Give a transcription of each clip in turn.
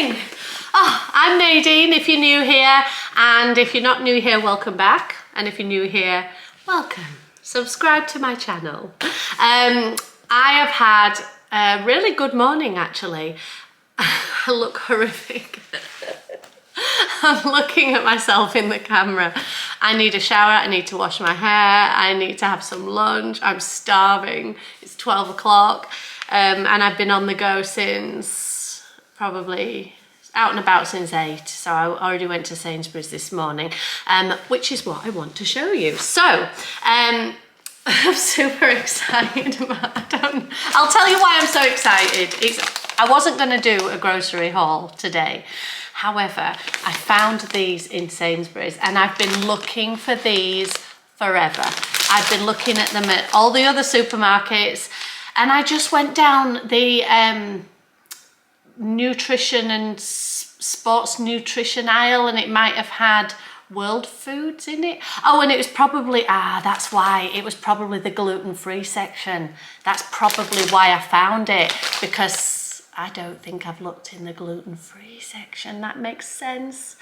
morning. Oh, I'm Nadine if you're new here, and if you're not new here, welcome back, and if you're new here, welcome. Subscribe to my channel. I have had a really good morning actually. I look horrific. I'm looking at myself in the camera. I need a shower, I need to wash my hair, I need to have some lunch, I'm starving. It's 12 o'clock and I've been on the go since probably out and about since 8. So I already went to Sainsbury's this morning, which is what I want to show you. So, I'm super excited about, I'll tell you why I'm so excited. I wasn't going to do a grocery haul today. However, I found these in Sainsbury's and I've been looking for these forever. I've been looking at them at all the other supermarkets, and I just went down the nutrition and sports nutrition aisle, and it might have had World Foods in it. Oh, and it was probably, that's why, it was probably the gluten-free section. That's probably why I found it, because I don't think I've looked in the gluten-free section. That makes sense.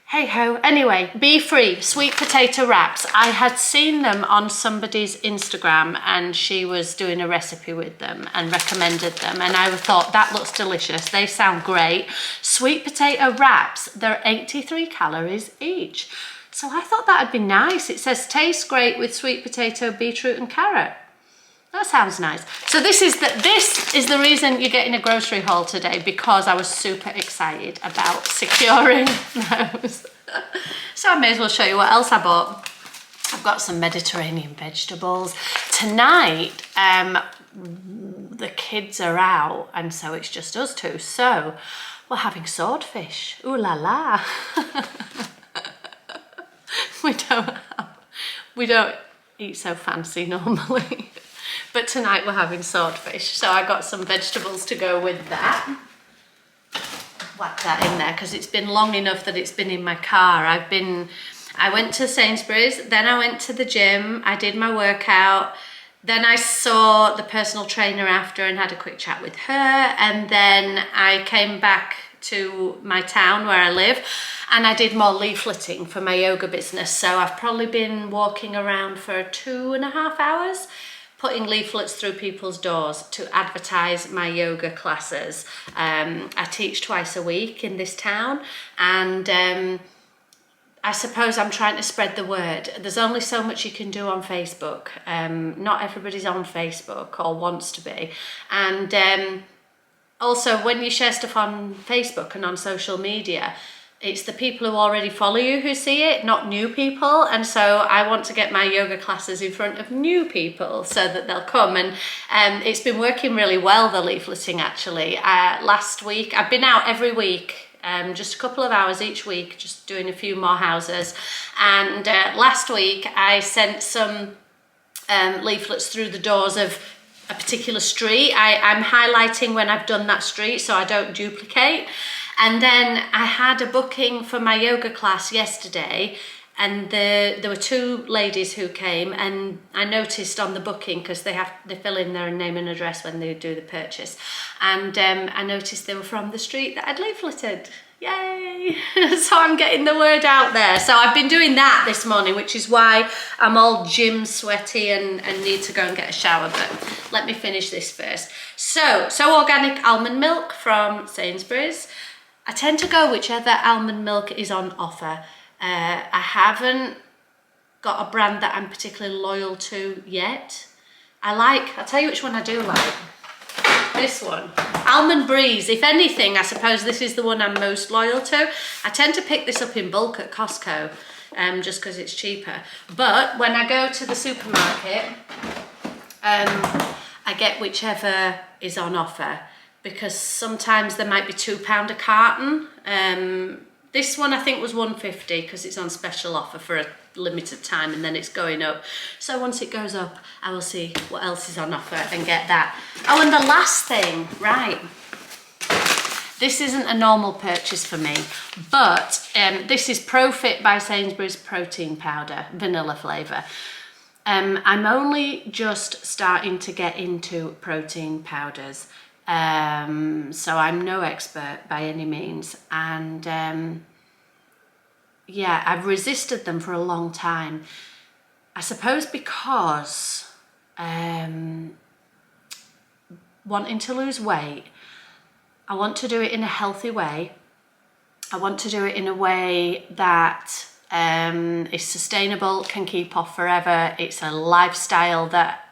Hey ho. Anyway, bee-free sweet potato wraps. I had seen them on somebody's Instagram and she was doing a recipe with them and recommended them, and I thought that looks delicious. They sound great. Sweet potato wraps, they're 83 calories each. So I thought that'd be nice. It says tastes great with sweet potato, beetroot and carrot. That sounds nice. So this is the reason you're getting a grocery haul today, because I was super excited about securing those. So I may as well show you what else I bought. I've got some Mediterranean vegetables. Tonight, the kids are out, and so it's just us two. So we're having swordfish. Ooh la la. We don't eat so fancy normally. But tonight we're having swordfish, so I got some vegetables to go with that. Whack that in there because it's been long enough that it's been in my car. I went to Sainsbury's, then I went to the gym, I did my workout, then I saw the personal trainer after and had a quick chat with her, and then I came back to my town where I live and I did more leafleting for my yoga business. So I've probably been walking around for 2.5 hours, putting leaflets through people's doors to advertise my yoga classes. I teach twice a week in this town, and I suppose I'm trying to spread the word. There's only so much you can do on Facebook. Not everybody's on Facebook or wants to be. And also when you share stuff on Facebook and on social media, it's the people who already follow you who see it, not new people. And so I want to get my yoga classes in front of new people so that they'll come. And it's been working really well, the leafleting actually. Last week, I've been out every week, just a couple of hours each week, just doing a few more houses. And last week I sent some leaflets through the doors of a particular street. I'm highlighting when I've done that street so I don't duplicate. And then I had a booking for my yoga class yesterday, and there were 2 ladies who came, and I noticed on the booking, because they fill in their name and address when they do the purchase, and I noticed they were from the street that I'd leafleted. Yay! So I'm getting the word out there. So I've been doing that this morning, which is why I'm all gym sweaty and need to go and get a shower. But let me finish this first. So organic almond milk from Sainsbury's. I tend to go whichever almond milk is on offer. I haven't got a brand that I'm particularly loyal to yet. I'll tell you which one I do like. This one, Almond Breeze. If anything, I suppose this is the one I'm most loyal to. I tend to pick this up in bulk at Costco, just because it's cheaper. But when I go to the supermarket, I get whichever is on offer, because sometimes there might be £2 a carton. This one I think was £1.50 because it's on special offer for a limited time, and then it's going up. So once it goes up, I will see what else is on offer and get that. Oh, and the last thing, right. This isn't a normal purchase for me, but this is ProFit by Sainsbury's protein powder, vanilla flavour. I'm only just starting to get into protein powders. So I'm no expert by any means. And yeah, I've resisted them for a long time. I suppose because wanting to lose weight, I want to do it in a healthy way. I want to do it in a way that is sustainable, can keep off forever. It's a lifestyle that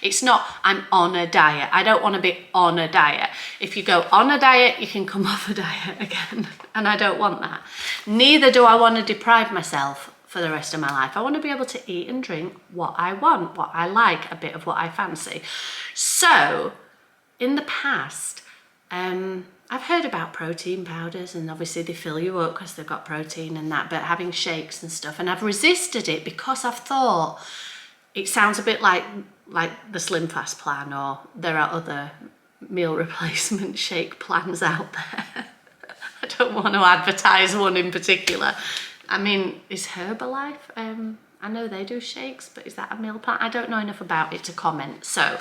it's not, I'm on a diet. I don't want to be on a diet. If you go on a diet, you can come off a diet again. And I don't want that. Neither do I want to deprive myself for the rest of my life. I want to be able to eat and drink what I want, what I like, a bit of what I fancy. So in the past, I've heard about protein powders, and obviously they fill you up because they've got protein and that, but having shakes and stuff, and I've resisted it because I've thought it sounds a bit like the Slim Fast plan, or there are other meal replacement shake plans out there. I don't want to advertise one in particular. I mean, is Herbalife, I know they do shakes, but is that a meal plan? I don't know enough about it to comment. So,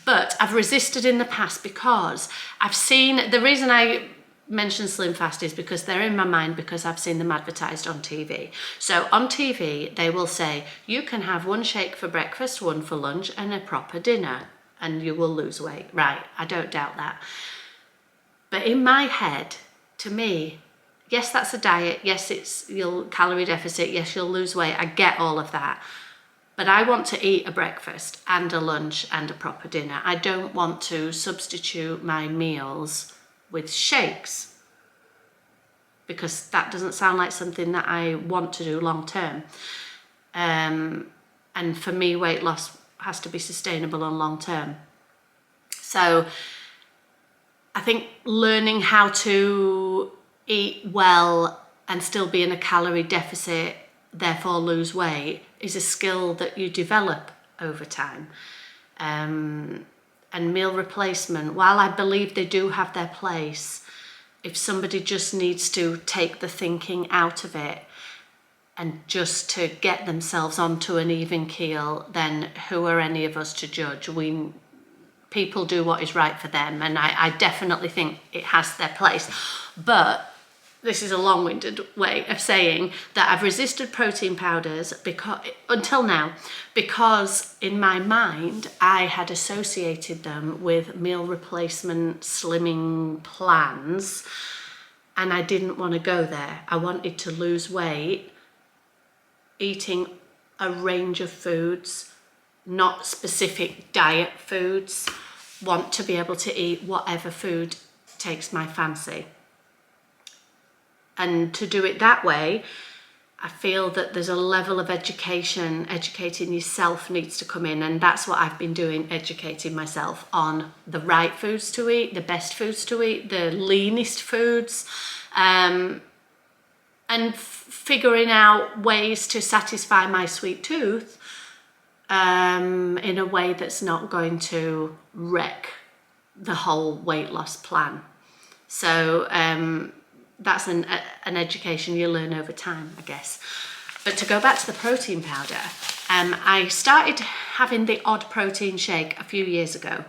but I've resisted in the past because I've seen, the reason I mention Slim Fast is because they're in my mind because I've seen them advertised on TV. So on TV, they will say, you can have one shake for breakfast, one for lunch, and a proper dinner, and you will lose weight. Right, I don't doubt that. But in my head, to me, yes, that's a diet. Yes, you'll calorie deficit. Yes, you'll lose weight. I get all of that. But I want to eat a breakfast and a lunch and a proper dinner. I don't want to substitute my meals with shakes, because that doesn't sound like something that I want to do long term. And for me, weight loss has to be sustainable and long term. So I think learning how to eat well and still be in a calorie deficit, therefore lose weight, is a skill that you develop over time. And meal replacement, while I believe they do have their place, if somebody just needs to take the thinking out of it and just to get themselves onto an even keel, then who are any of us to judge? People do what is right for them, and I definitely think it has their place. But this is a long-winded way of saying that I've resisted protein powders until now, because in my mind I had associated them with meal replacement slimming plans, and I didn't want to go there. I wanted to lose weight eating a range of foods, not specific diet foods. Want to be able to eat whatever food takes my fancy. And to do it that way, I feel that there's a level of educating yourself needs to come in. And that's what I've been doing, educating myself on the right foods to eat, the best foods to eat, the leanest foods, and figuring out ways to satisfy my sweet tooth in a way that's not going to wreck the whole weight loss plan. So, that's an education you learn over time, I guess. But to go back to the protein powder, I started having the odd protein shake a few years ago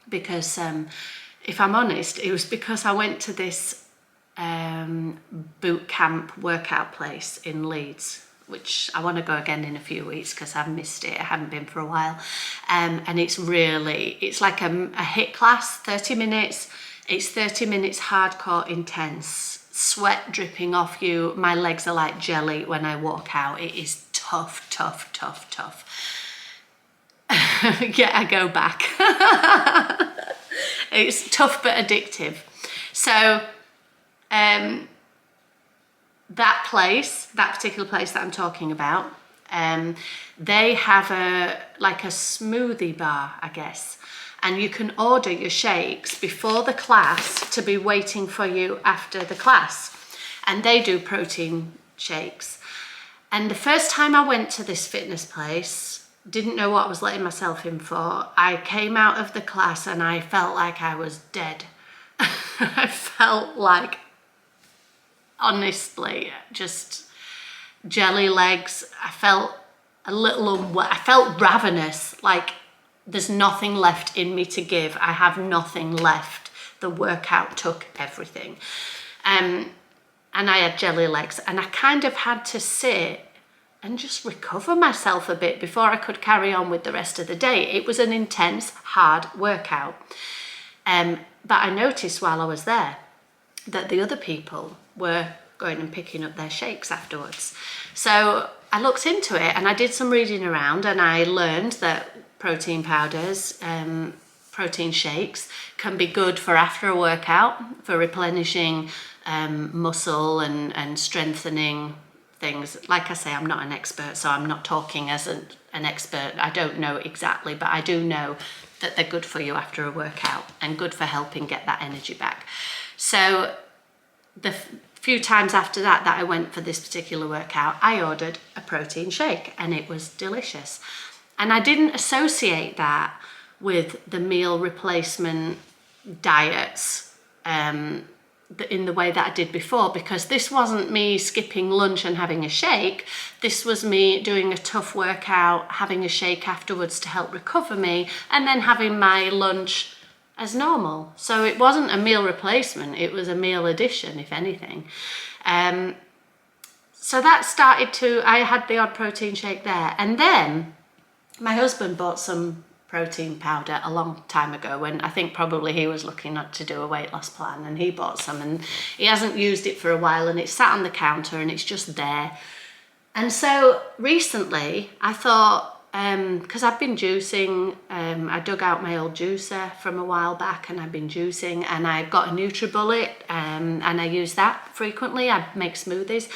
because, if I'm honest, it was because I went to this boot camp workout place in Leeds, which I want to go again in a few weeks because I've missed it. I haven't been for a while. And it's like a HIIT class, 30 minutes. It's 30 minutes hardcore intense, sweat dripping off you. My legs are like jelly when I walk out. It is tough, tough, tough, tough. Yeah, I go back. It's tough but addictive. So that particular place that I'm talking about, they have a smoothie bar, I guess. And you can order your shakes before the class to be waiting for you after the class. And they do protein shakes. And the first time I went to this fitness place, didn't know what I was letting myself in for. I came out of the class and I felt like I was dead. I felt like, honestly, just jelly legs. I felt a little unwell. I felt ravenous, like there's nothing left in me to give. I have nothing left. The workout took everything. And I had jelly legs, and I kind of had to sit and just recover myself a bit before I could carry on with the rest of the day. It was an intense, hard workout. But I noticed while I was there that the other people were going and picking up their shakes afterwards. So I looked into it and I did some reading around, and I learned that protein powders, protein shakes can be good for after a workout, for replenishing muscle and strengthening things. Like I say, I'm not an expert, so I'm not talking as an expert. I don't know exactly, but I do know that they're good for you after a workout and good for helping get that energy back. So the few times after that I went for this particular workout, I ordered a protein shake, and it was delicious. And I didn't associate that with the meal replacement diets in the way that I did before, because this wasn't me skipping lunch and having a shake. This was me doing a tough workout, having a shake afterwards to help recover me, and then having my lunch as normal. So it wasn't a meal replacement, it was a meal addition, if anything. So that started to, I had the odd protein shake there. And then my husband bought some protein powder a long time ago, when I think probably he was looking to do a weight loss plan, and he bought some, and he hasn't used it for a while, and it's sat on the counter and it's just there. And so recently I thought, because I've been juicing, I dug out my old juicer from a while back, and I've been juicing, and I got a NutriBullet, and I use that frequently. I make smoothies,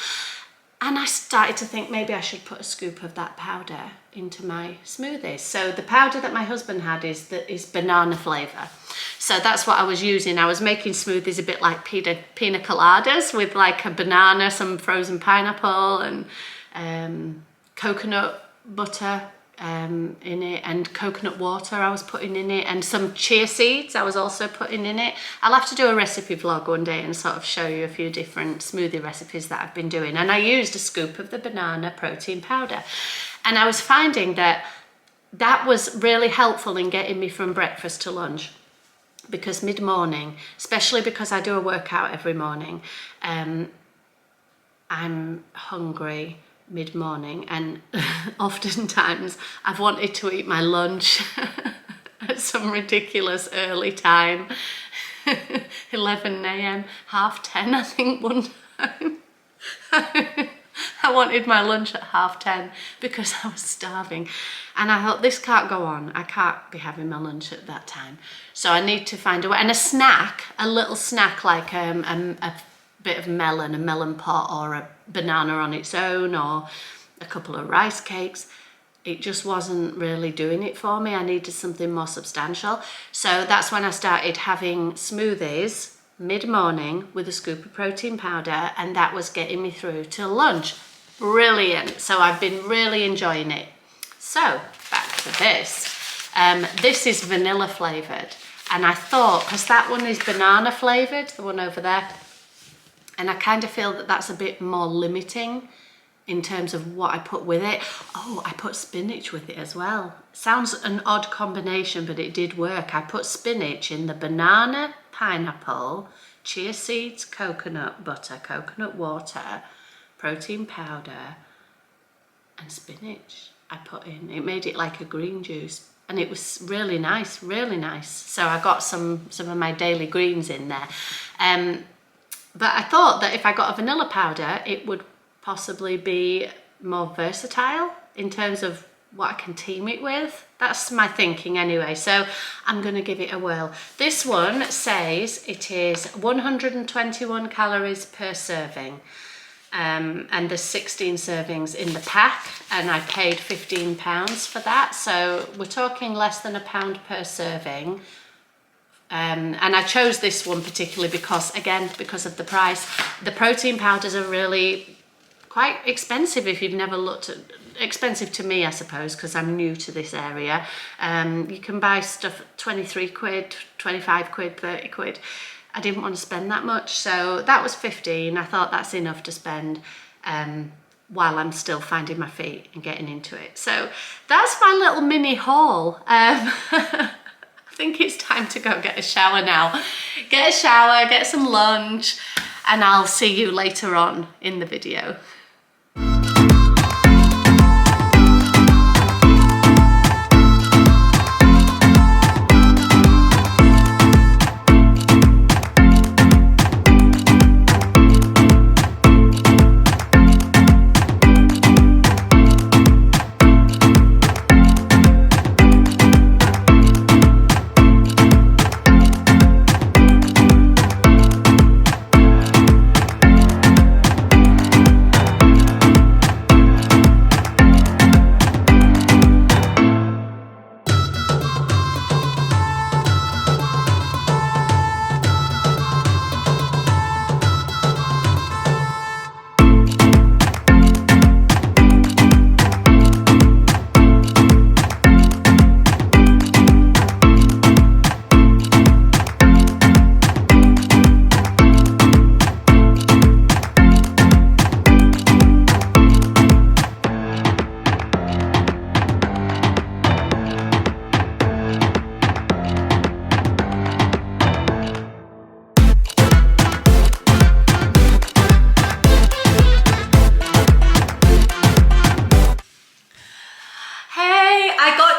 and I started to think maybe I should put a scoop of that powder into my smoothies. So the powder that my husband had is banana flavour. So that's what I was using. I was making smoothies a bit like pina coladas, with like a banana, some frozen pineapple, and coconut butter in it, and coconut water I was putting in it, and some chia seeds I was also putting in it. I'll have to do a recipe vlog one day and sort of show you a few different smoothie recipes that I've been doing. And I used a scoop of the banana protein powder, and I was finding that was really helpful in getting me from breakfast to lunch, because mid-morning, especially because I do a workout every morning, I'm hungry mid-morning, and oftentimes I've wanted to eat my lunch at some ridiculous early time, 11 a.m, 10:30 I think one time. I wanted my lunch at 10:30 because I was starving, and I thought, this can't go on. I can't be having my lunch at that time, so I need to find a way. And a snack, a little snack like a bit of melon, a melon pot, or a banana on its own, or a couple of rice cakes, it just wasn't really doing it for me. I needed something more substantial. So that's when I started having smoothies mid-morning with a scoop of protein powder, and that was getting me through till lunch. Brilliant. So I've been really enjoying it. So back to this. This is vanilla flavored, and I thought, because that one is banana flavored, the one over there, and I kind of feel that that's a bit more limiting in terms of what I put with it. Oh, I put spinach with it as well. Sounds an odd combination, but it did work. I put spinach in the banana, pineapple, chia seeds, coconut butter, coconut water, protein powder, and spinach I put in. It made it like a green juice, and it was really nice, really nice. So I got some of my daily greens in there. But I thought that if I got a vanilla powder, it would possibly be more versatile in terms of what I can team it with. That's my thinking anyway, so I'm going to give it a whirl. This one says it is 121 calories per serving, and there's 16 servings in the pack, and I paid £15 for that, so we're talking less than £1 per serving. And I chose this one particularly because of the price. The protein powders are really quite expensive if you've never looked at, expensive to me I suppose, because I'm new to this area. You can buy stuff at 23 quid, 25 quid, 30 quid. I didn't want to spend that much, so that was 15. I thought that's enough to spend. while I'm still finding my feet and getting into it. So that's my little mini haul. I think it's time to go get a shower now. Get a shower, get some lunch, and I'll see you later on in the video.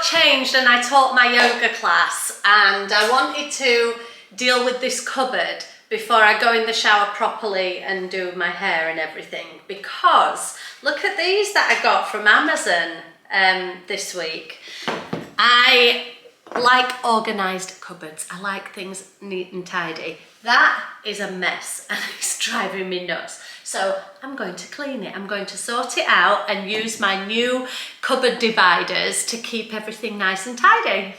Changed and I taught my yoga class, and I wanted to deal with this cupboard before I go in the shower properly and do my hair and everything, because look at these that I got from Amazon this week. I like organised cupboards. I like things neat and tidy. That is a mess and it's driving me nuts. So I'm going to clean it. I'm going to sort it out and use my new cupboard dividers to keep everything nice and tidy.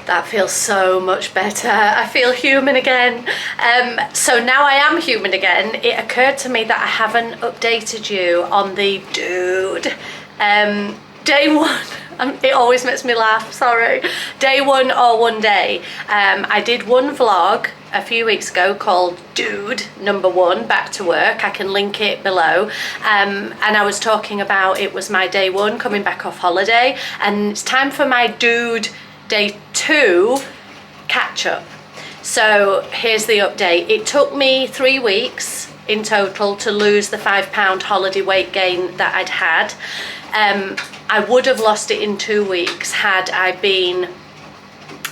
That feels so much better. I feel human again. So now I am human again. It occurred to me that I haven't updated you on the DOOOD. Day one, it always makes me laugh, sorry. Day one or one day. I did one vlog a few weeks ago called DOOOD #1 back to work. I can link it below. And I was talking about it was my day one coming back off holiday, and it's time for my DOOOD day 2 catch up. So here's the update. It took me 3 weeks in total to lose the £5 holiday weight gain that I'd had. I would have lost it in 2 weeks had I been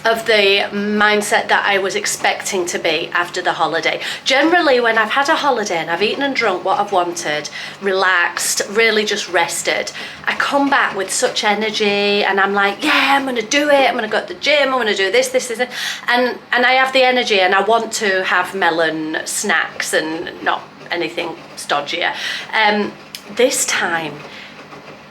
of the mindset that I was expecting to be after the holiday. Generally, when I've had a holiday and I've eaten and drunk what I've wanted, relaxed, really just rested, I come back with such energy and I'm like, yeah, I'm gonna do it, I'm gonna go to the gym, I'm gonna do this, and I have the energy and I want to have melon snacks and not anything stodgier. This time,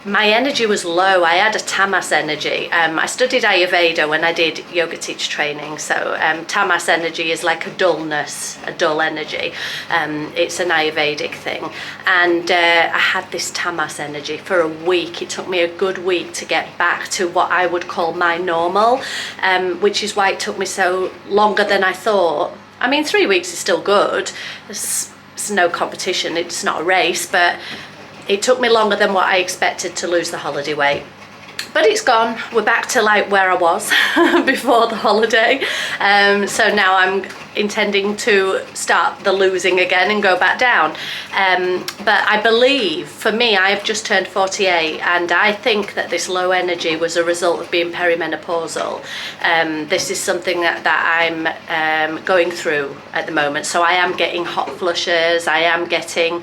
my energy was low. I had a tamas energy. I studied Ayurveda when I did yoga teacher training. So tamas energy is like a dullness, a dull energy. It's an Ayurvedic thing. And I had this tamas energy for a week. It took me a good week to get back to what I would call my normal, which is why it took me so longer than I thought. I mean, 3 weeks is still good. It's no competition. It's not a race, but it took me longer than what I expected to lose the holiday weight. But it's gone. We're back to like where I was before the holiday. So now I'm intending to start the losing again and go back down. But I believe, for me, I've just turned 48, and I think that this low energy was a result of being perimenopausal. This is something that I'm going through at the moment. So I am getting hot flushes. I am getting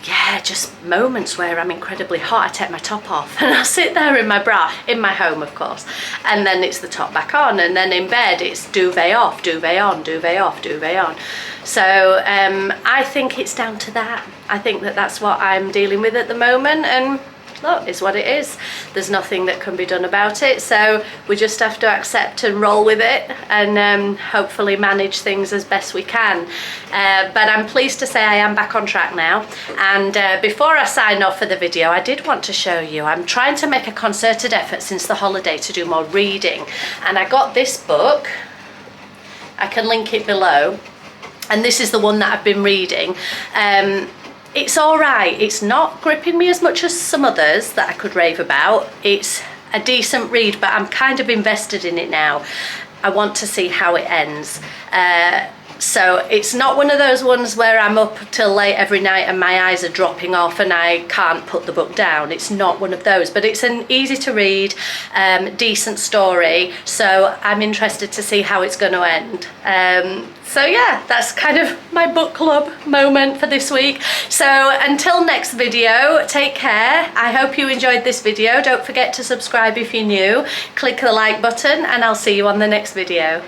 yeah, just moments where I'm incredibly hot. I take my top off and I sit there in my bra, in my home of course, and then it's the top back on, and then in bed it's duvet off, duvet on, duvet off, duvet on. So I think it's down to that. I think that that's what I'm dealing with at the moment, and look, it's what it is. There's nothing that can be done about it, so we just have to accept and roll with it, and hopefully manage things as best we can. But I'm pleased to say I am back on track now, and before I sign off for the video, I did want to show you, I'm trying to make a concerted effort since the holiday to do more reading, and I got this book. I can link it below, and this is the one that I've been reading. It's all right. It's not gripping me as much as some others that I could rave about. It's a decent read, but I'm kind of invested in it now. I want to see how it ends. So it's not one of those ones where I'm up till late every night and my eyes are dropping off and I can't put the book down. It's not one of those, but it's an easy to read, decent story. So I'm interested to see how it's going to end. So yeah, that's kind of my book club moment for this week. So until next video, take care. I hope you enjoyed this video. Don't forget to subscribe if you're new. Click the like button, and I'll see you on the next video.